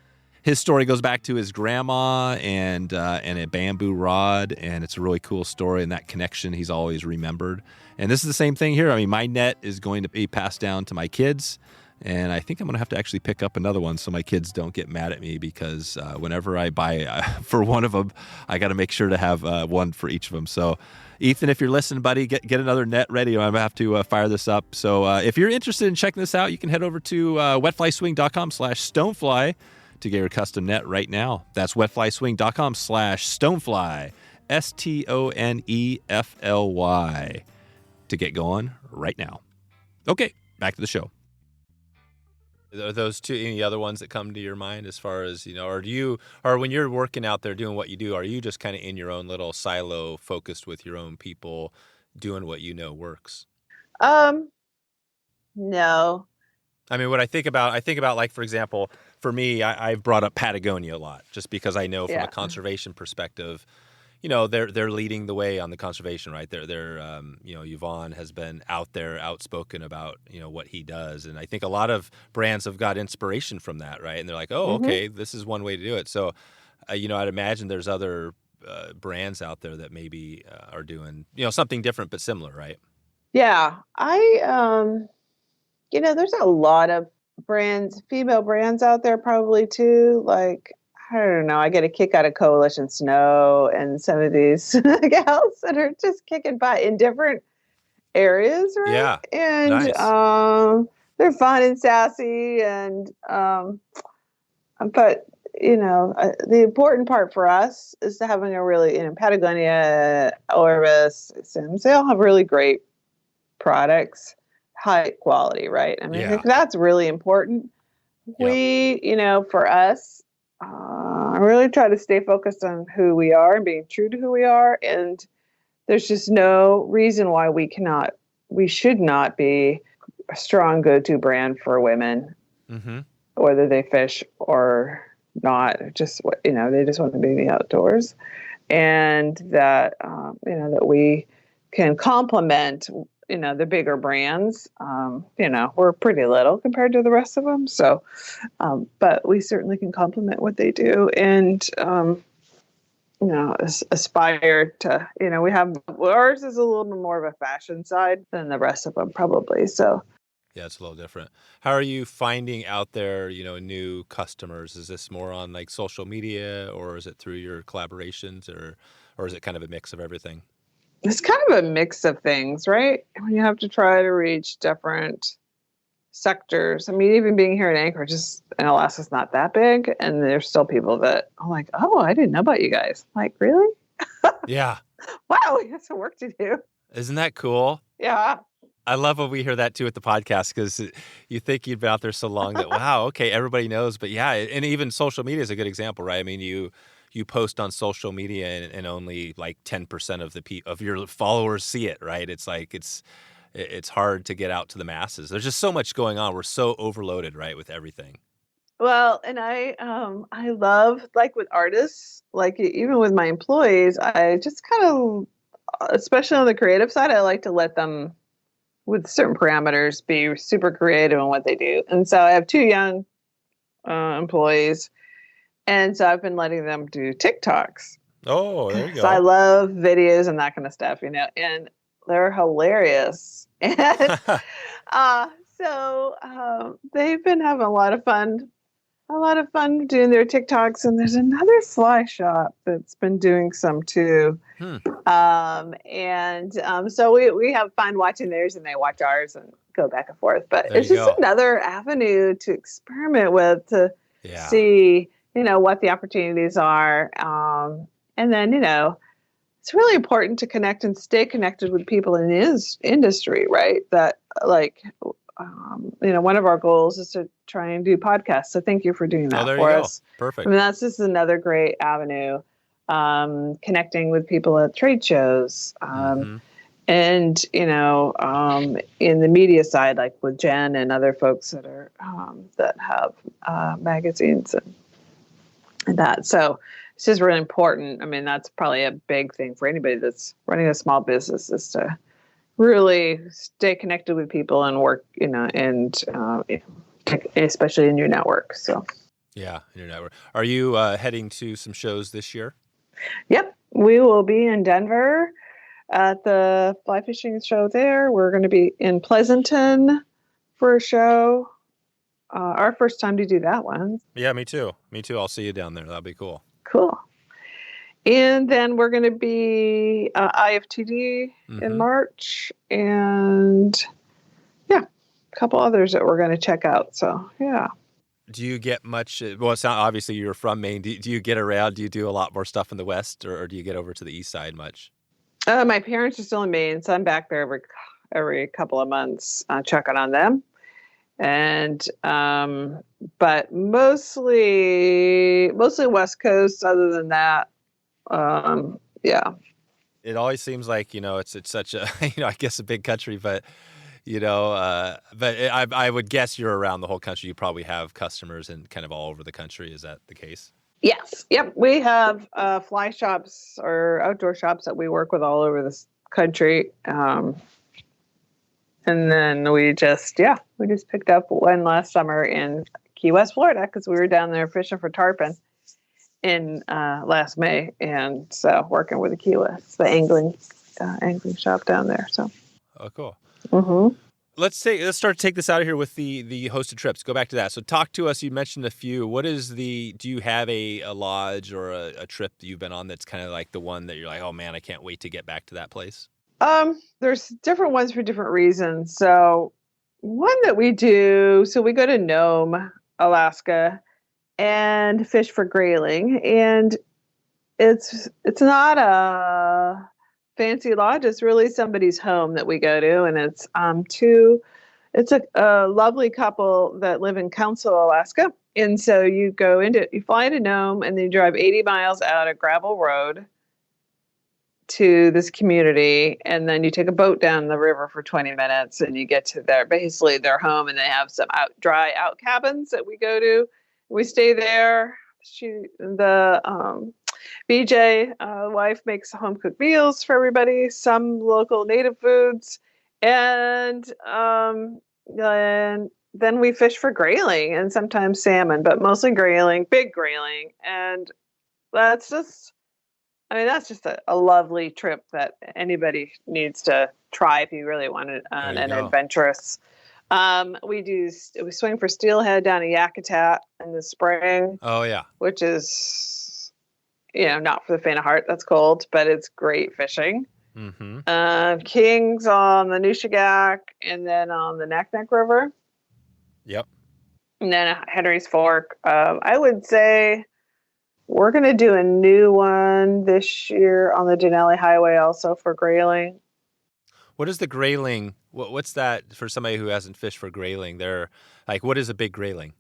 his story goes back to his grandma and a bamboo rod, and it's a really cool story, and that connection he's always remembered. And this is the same thing here. I mean, my net is going to be passed down to my kids, and I think I'm going to have to actually pick up another one so my kids don't get mad at me, because whenever I buy for one of them, I got to make sure to have one for each of them. So Ethan, if you're listening, buddy, get another net ready. I'm going to have to fire this up. So if you're interested in checking this out, you can head over to wetflyswing.com/stonefly to get your custom net right now. That's wetflyswing.com/stonefly, STONEFLY, to get going right now. Okay, back to the show. Are those two any other ones that come to your mind as far as, or when you're working out there doing what you do, are you just kind of in your own little silo focused with your own people doing what works? No. I mean, what I think about like, for example, for me, I've brought up Patagonia a lot just because I know from a conservation perspective, they're leading the way on the conservation, right? They're Yvonne has been out there outspoken about, what he does. And I think a lot of brands have got inspiration from that, right? And they're like, oh, okay, this is one way to do it. So, I'd imagine there's other brands out there that maybe are doing, something different but similar, right? Yeah. There's a lot of brands, female brands out there probably too. Like, I don't know, I get a kick out of Coalition Snow and some of these gals that are just kicking butt in different areas, right? Yeah. And nice. They're fun and sassy but the important part for us is to having a really, Patagonia, Orvis, Sims, they all have really great products, high quality, right? I mean, I think that's really important. We, for us, I really try to stay focused on who we are and being true to who we are. And there's just no reason why we should not be a strong go-to brand for women, whether they fish or not. Just they just want to be in the outdoors, and that that we can complement the bigger brands. We're pretty little compared to the rest of them, so but we certainly can complement what they do, and aspire to, we have, ours is a little bit more of a fashion side than the rest of them probably. So yeah, it's a little different. How are you finding out there, new customers? Is this more on like social media, or is it through your collaborations, or is it kind of a mix of everything? It's kind of a mix of things, right? When you have to try to reach different sectors. I mean, even being here in Anchorage, and Alaska's not that big, and there's still people that are like, oh, I didn't know about you guys. I'm like, really? Yeah. Wow, we have some work to do. Isn't that cool? Yeah. I love when we hear that too at the podcast, because you think you've been out there so long that, wow, okay, everybody knows. But yeah, and even social media is a good example, right? I mean, you post on social media and only like 10% of your followers see it, right? It's like it's hard to get out to the masses. There's just so much going on. We're so overloaded, right, with everything. Well, and I love, like with artists, like even with my employees, I just kind of, especially on the creative side, I like to let them, with certain parameters, be super creative in what they do. And so I have 2 young employees, and so I've been letting them do TikToks. Oh, there you go. So I love videos and that kind of stuff, and they're hilarious. And so they've been having a lot of fun doing their TikToks. And there's another fly shop that's been doing some too. So we have fun watching theirs, and they watch ours and go back and forth. But it's just another avenue to experiment with, to see, what the opportunities are. And then, it's really important to connect and stay connected with people in this industry, right? That, like, one of our goals is to try and do podcasts. So thank you for doing that for us. Perfect. I mean, that's just another great avenue. Connecting with people at trade shows. And, in the media side, like with Jen and other folks that are, that have magazines and that. So it's just really important. I mean, that's probably a big thing for anybody that's running a small business, is to really stay connected with people and work, especially in your network. So, yeah, in your network. Are you heading to some shows this year? Yep, we will be in Denver at the fly fishing show there. We're going to be in Pleasanton for a show. Our first time to do that one. Yeah, me too. I'll see you down there. That'll be cool. Cool. And then we're going to be IFTD in March, and a couple others that we're going to check out. So, yeah. Do you get much? Well, it's not, obviously you're from Maine. Do you get around? Do you do a lot more stuff in the West, or do you get over to the East side much? My parents are still in Maine, so I'm back there every couple of months checking on them. And but mostly West Coast. Other than that, yeah. It always seems like, it's such a, I guess a big country, but, I would guess you're around the whole country. You probably have customers in kind of all over the country. Is that the case? Yes. Yep. We have fly shops or outdoor shops that we work with all over this country. And then we just picked up one last summer in Key West, Florida, because we were down there fishing for tarpon in last May, and so working with the Key West, the angling shop down there. So, oh, cool. Mm-hmm. Let's start to take this out of here with the hosted trips. Go back to that. So talk to us. You mentioned a few. Do you have a lodge or a trip that you've been on that's kind of like the one that you're like, oh man, I can't wait to get back to that place? There's different ones for different reasons. So one that we do, we go to Nome, Alaska, and fish for grayling, and it's not a fancy lodge. It's really somebody's home that we go to, and it's a lovely couple that live in Council, Alaska. And so you fly into Nome, and then you drive 80 miles out a gravel road to this community, and then you take a boat down the river for 20 minutes, and you get to their home, and they have some dry out cabins that we go to. We stay there. BJ, wife, makes home cooked meals for everybody, some local native foods, and then we fish for grayling and sometimes salmon, but mostly grayling, big grayling. And that's just a lovely trip that anybody needs to try if you really want an adventurous. We swing for steelhead down in Yakutat in the spring. Oh yeah, which is not for the faint of heart. That's cold, but it's great fishing. Mm-hmm. Kings on the Nushagak, and then on the Naknek River. Yep. And then Henry's Fork. I would say we're going to do a new one this year on the Denali Highway, also for grayling. What is the grayling? What's that for somebody who hasn't fished for grayling? They're like, what is a big grayling?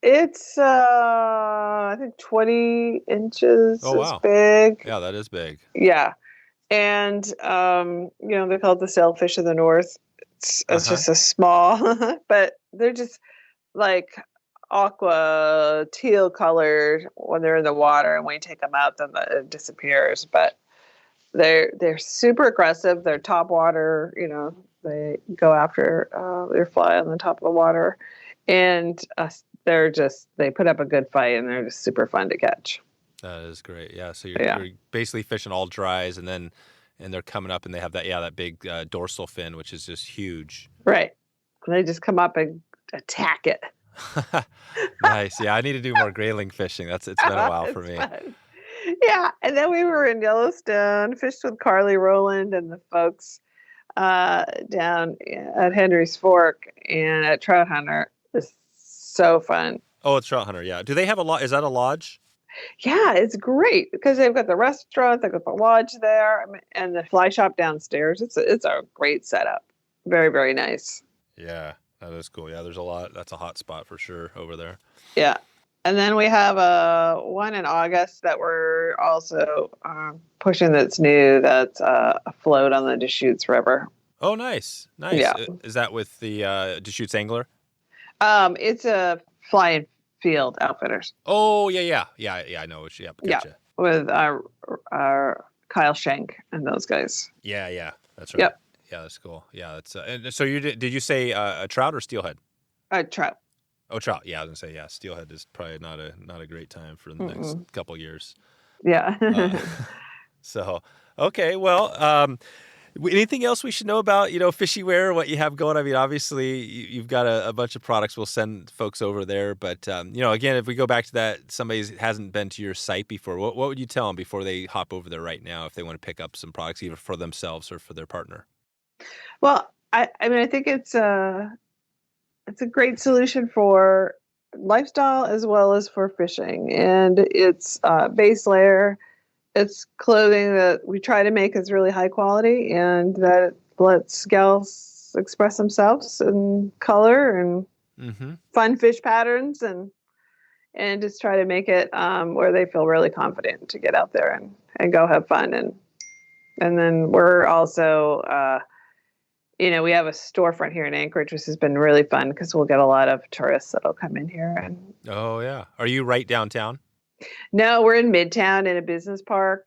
It's I think 20 inches. Oh, wow. Is big. Yeah, that is big. Yeah. And they call it the sailfish of the north. It's just a small, but they're just like aqua teal colored when they're in the water, and when you take them out, then it disappears. But they're super aggressive. They're top water. They go after their fly on the top of the water, and they put up a good fight, and they're just super fun to catch. That is great. Yeah. So you're basically fishing all dries, and they're coming up, and they have that big dorsal fin, which is just huge. Right. And they just come up and attack it. Nice. Yeah, I need to do more grayling fishing. It's been a while for me. Fun. Yeah, and then we were in Yellowstone, fished with Carly Rowland and the folks down at Henry's Fork and at Trout Hunter. It's so fun. Oh, it's Trout Hunter. Yeah. Do they have a lodge? Is that a lodge? Yeah, it's great because they've got the restaurant, they've got the lodge there, and the fly shop downstairs. It's a great setup. Very, very nice. Yeah, that is cool. Yeah, there's a lot. That's a hot spot for sure over there. Yeah. And then we have one in August that we're also pushing that's new, that's afloat on the Deschutes River. Oh, nice. Nice. Yeah. Is that with the Deschutes Angler? It's a Fly and Field Outfitters. Oh, yeah. I know. Gotcha. Yeah, with Kyle Schenk and those guys. Yeah, that's right. Yep. Yeah, that's cool. Yeah, that's. And so did you say a trout or steelhead? Trout. Oh, trout. Yeah, I was gonna say steelhead is probably not a great time for the next couple years. Yeah. So okay, well, anything else we should know about FisheWear, what you have going? I mean, obviously you've got a bunch of products. We'll send folks over there, but again, if we go back to that, somebody hasn't been to your site before. What would you tell them before they hop over there right now if they want to pick up some products, either for themselves or for their partner? Well, I mean, I think it's a great solution for lifestyle as well as for fishing. And it's base layer. It's clothing that we try to make is really high quality and that lets gals express themselves in color and fun fish patterns, and just try to make it where they feel really confident to get out there and go have fun. And then we're also, we have a storefront here in Anchorage, which has been really fun because we'll get a lot of tourists that'll come in here. And oh yeah, are you right downtown? No, we're in Midtown in a business park.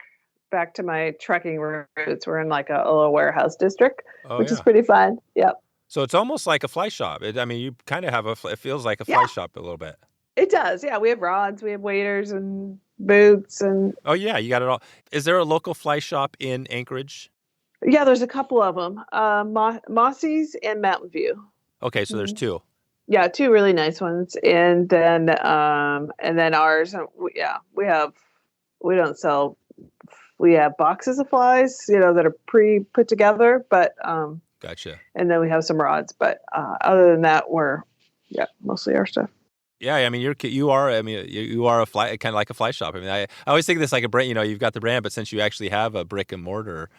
Back to my trucking roots, we're in like a little warehouse district, which is pretty fun. Yep. So it's almost like a fly shop. You kind of have it feels like a fly shop a little bit. It does. Yeah, we have rods, we have waders and boots and. Oh yeah, you got it all. Is there a local fly shop in Anchorage? Yeah, there's a couple of them. Mossy's and Mountain View. Okay, so there's two. Yeah, two really nice ones, and then ours. We don't sell. We have boxes of flies, that are put together, but gotcha. And then we have some rods, but other than that, we're mostly our stuff. Yeah, you are a fly, kind of like a fly shop. I always think of this like a brand. You've got the brand, but since you actually have a brick and mortar,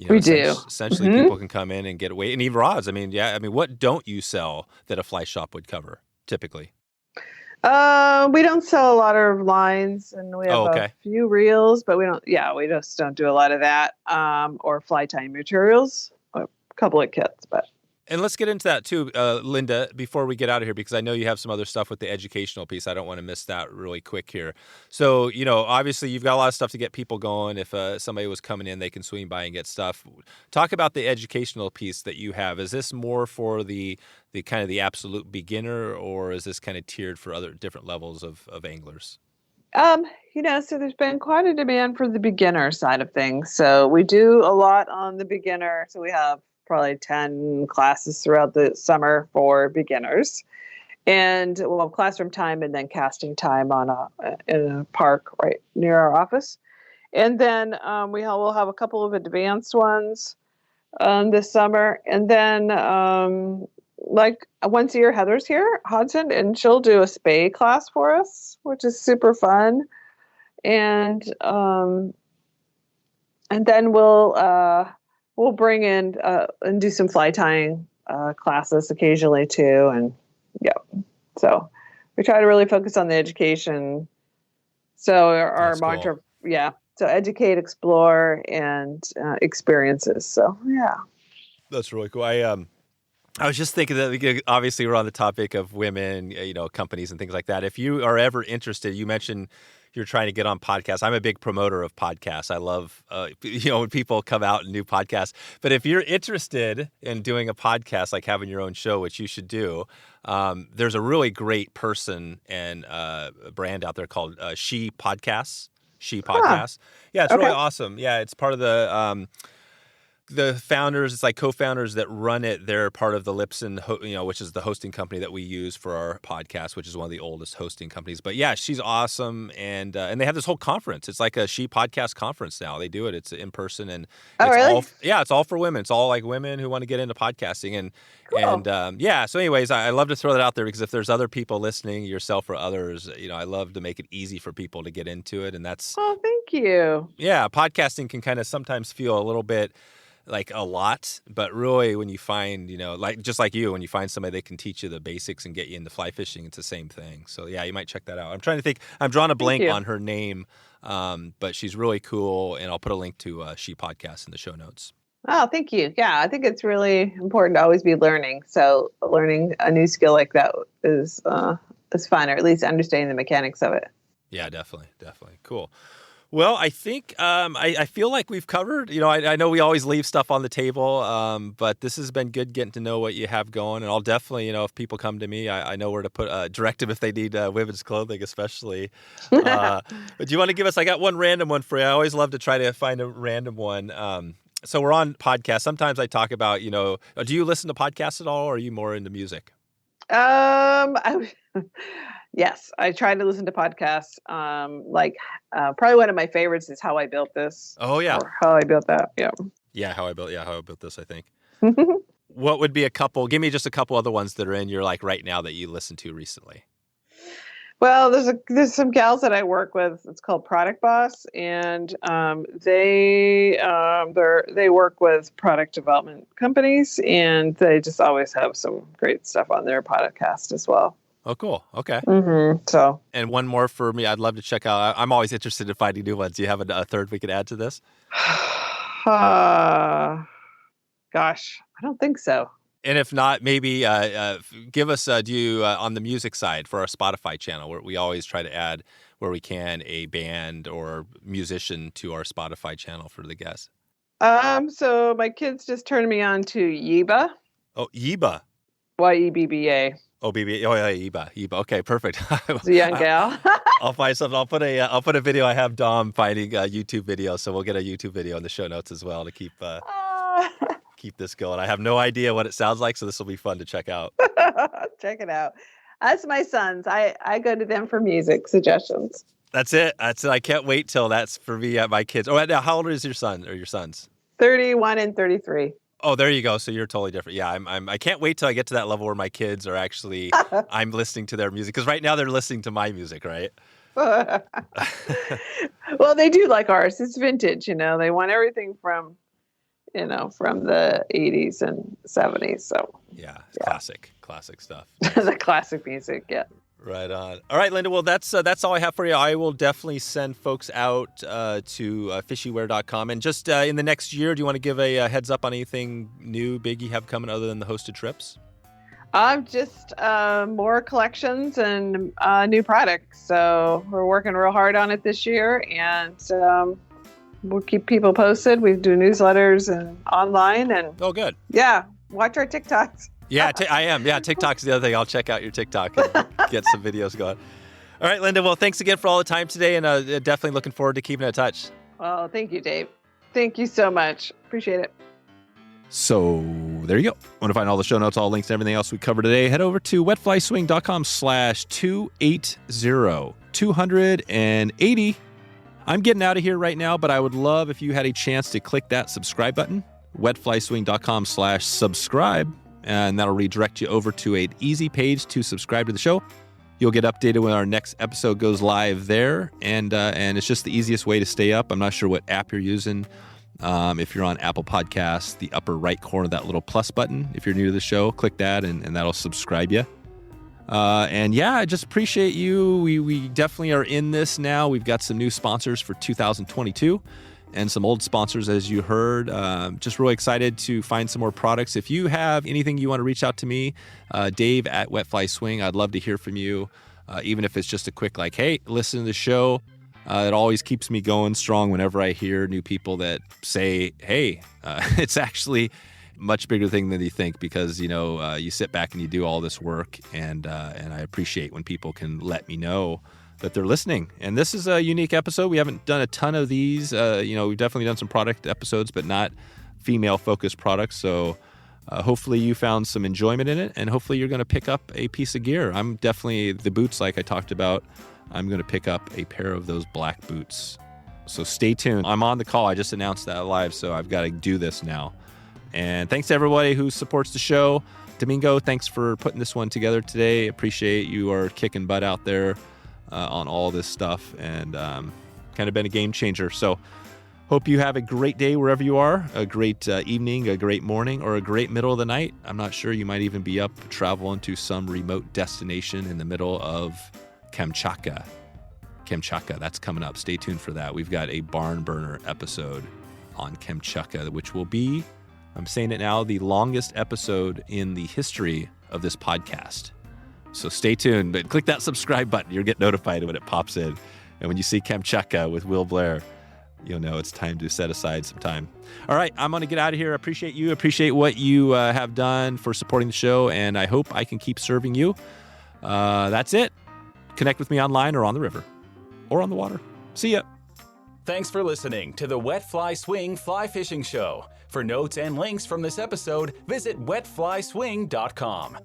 we do. Essentially, people can come in and get away, and even rods. What don't you sell that a fly shop would cover typically? We don't sell a lot of lines, and we have a few reels, but we don't. Yeah, we just don't do a lot of that. Or fly tying materials, a couple of kits, but. And let's get into that too, Linda, before we get out of here, because I know you have some other stuff with the educational piece. I don't want to miss that really quick here. So, obviously you've got a lot of stuff to get people going. If somebody was coming in, they can swing by and get stuff. Talk about the educational piece that you have. Is this more for the kind of the absolute beginner, or is this kind of tiered for other different levels of anglers? So there's been quite a demand for the beginner side of things. So we do a lot on the beginner. So we have probably 10 classes throughout the summer for beginners, and we'll have classroom time and then casting time in a park right near our office. And then we'll have a couple of advanced ones this summer. And then like once a year, Heather's here, Hodson, and she'll do a spay class for us, which is super fun. And then we'll bring in and do some fly tying classes occasionally too. And so we try to really focus on the education. So our mantra, so educate, explore, and experiences. So that's really cool. I was just thinking that obviously we're on the topic of women, companies and things like that. If you are ever interested, you mentioned you're trying to get on podcasts. I'm a big promoter of podcasts. I love, when people come out and do podcasts. But if you're interested in doing a podcast, like having your own show, which you should do, there's a really great person and brand out there called She Podcasts. She Podcasts. Yeah, it's really awesome. Yeah, it's part of the founders, it's like co-founders that run it. They're part of the Lipson, which is the hosting company that we use for our podcast, which is one of the oldest hosting companies. But yeah, she's awesome, and they have this whole conference. It's like a She Podcast conference now. They do it. It's in person, and it's all for women. It's all like women who want to get into podcasting, and So, anyways, I love to throw that out there because if there's other people listening, yourself or others, I love to make it easy for people to get into it, and that's. Oh, thank you. Yeah, podcasting can kind of sometimes feel a little bit like a lot, but really when you find, just like you, when you find somebody that can teach you the basics and get you into fly fishing, it's the same thing. So yeah, you might check that out. I'm trying to think, I'm drawing a blank on her name, but she's really cool, and I'll put a link to She Podcast in the show notes. Oh, thank you. Yeah, I think it's really important to always be learning. So learning a new skill like that is fun, or at least understanding the mechanics of it. Yeah, definitely. Cool. Well, I think I feel like we've covered, I know we always leave stuff on the table, but this has been good getting to know what you have going. And I'll definitely, if people come to me, I know where to direct them if they need women's clothing, especially. But do you want to give us, I got one random one for you. I always love to try to find a random one. So we're on podcasts. Sometimes I talk about, do you listen to podcasts at all, or are you more into music? Yes, I try to listen to podcasts. Probably one of my favorites is How I Built This. Oh yeah, or How I Built That. Yeah. Yeah, How I Built This. I think. What would be a couple? Give me just a couple other ones that are in your right now that you listened to recently. Well, there's some gals that I work with. It's called Product Boss, and they work with product development companies, and they just always have some great stuff on their podcast as well. Oh, cool. Okay. So, and one more for me. I'd love to check out. I'm always interested in finding new ones. Do you have a third we could add to this? Gosh, I don't think so. And if not, maybe give us on the music side for our Spotify channel, where we always try to add, where we can, a band or musician to our Spotify channel for the guests. So my kids just turned me on to Yeba. Oh, Yeba. Yebba. Oh, BB. Oh, yeah, Yeba. Okay, perfect. It's a young gal. I'll find something. I'll put a video. I have Dom finding a YouTube video, so we'll get a YouTube video in the show notes as well to keep this going. I have no idea what it sounds like, so this will be fun to check out. Check it out. That's my sons. I go to them for music suggestions. That's it. I can't wait till that's for me at my kids. Oh, now how old is your son or your sons? 31 and 33. Oh, there you go. So you're totally different. Yeah, I can't wait till I get to that level where my kids are actually I'm listening to their music, because right now they're listening to my music, right? Well, they do like ours. It's vintage, They want everything from the 80s and 70s. So yeah. Classic stuff. The classic music, yeah. Right on. All right, Linda. Well, that's all I have for you. I will definitely send folks out to FisheWear.com. And just in the next year, do you want to give a heads up on anything new, big you have coming other than the hosted trips? Just more collections and new products. So we're working real hard on it this year, and we'll keep people posted. We do newsletters and online, and oh, good. Yeah, watch our TikToks. Yeah, I am. Yeah, TikTok's the other thing. I'll check out your TikTok and get some videos going. All right, Linda. Well, thanks again for all the time today, and definitely looking forward to keeping in touch. Oh, thank you, Dave. Thank you so much. Appreciate it. So there you go. Want to find all the show notes, all links, and everything else we covered today, head over to wetflyswing.com/280. 280. I'm getting out of here right now, but I would love if you had a chance to click that subscribe button, wetflyswing.com/subscribe, and that'll redirect you over to an easy page to subscribe to the show. You'll get updated when our next episode goes live there, and it's just the easiest way to stay up. I'm not sure what app you're using. If you're on Apple Podcasts, the upper right corner, that little plus button, if you're new to the show, click that, and that'll subscribe you. And yeah, I just appreciate you. We definitely are in this now. We've got some new sponsors for 2022 and some old sponsors, as you heard. Just really excited to find some more products. If you have anything you want to reach out to me, Dave at Wetfly Swing, I'd love to hear from you. Even if it's just a quick hey, listen to the show. It always keeps me going strong whenever I hear new people that say, hey, it's actually a much bigger thing than you think, because, you sit back and you do all this work, and I appreciate when people can let me know that they're listening. And this is a unique episode. We haven't done a ton of these. We've definitely done some product episodes, but not female-focused products. So hopefully you found some enjoyment in it, and hopefully you're going to pick up a piece of gear. I'm definitely, the boots like I talked about, I'm going to pick up a pair of those black boots. So stay tuned. I'm on the call. I just announced that live, so I've got to do this now. And thanks to everybody who supports the show. Domingo, thanks for putting this one together today. Appreciate you are kicking butt out there on all this stuff, and kind of been a game changer. So hope you have a great day wherever you are, a great evening, a great morning, or a great middle of the night. I'm not sure. You might even be up traveling to some remote destination in the middle of Kamchatka. That's coming up. Stay tuned for that. We've got a barn burner episode on Kamchatka, which will be, I'm saying it now, the longest episode in the history of this podcast. So stay tuned, but click that subscribe button. You'll get notified when it pops in. And when you see Kamchatka with Will Blair, you'll know it's time to set aside some time. All right, I'm going to get out of here. I appreciate you. Appreciate what you have done for supporting the show, and I hope I can keep serving you. That's it. Connect with me online or on the river or on the water. See ya. Thanks for listening to the Wet Fly Swing Fly Fishing Show. For notes and links from this episode, visit wetflyswing.com.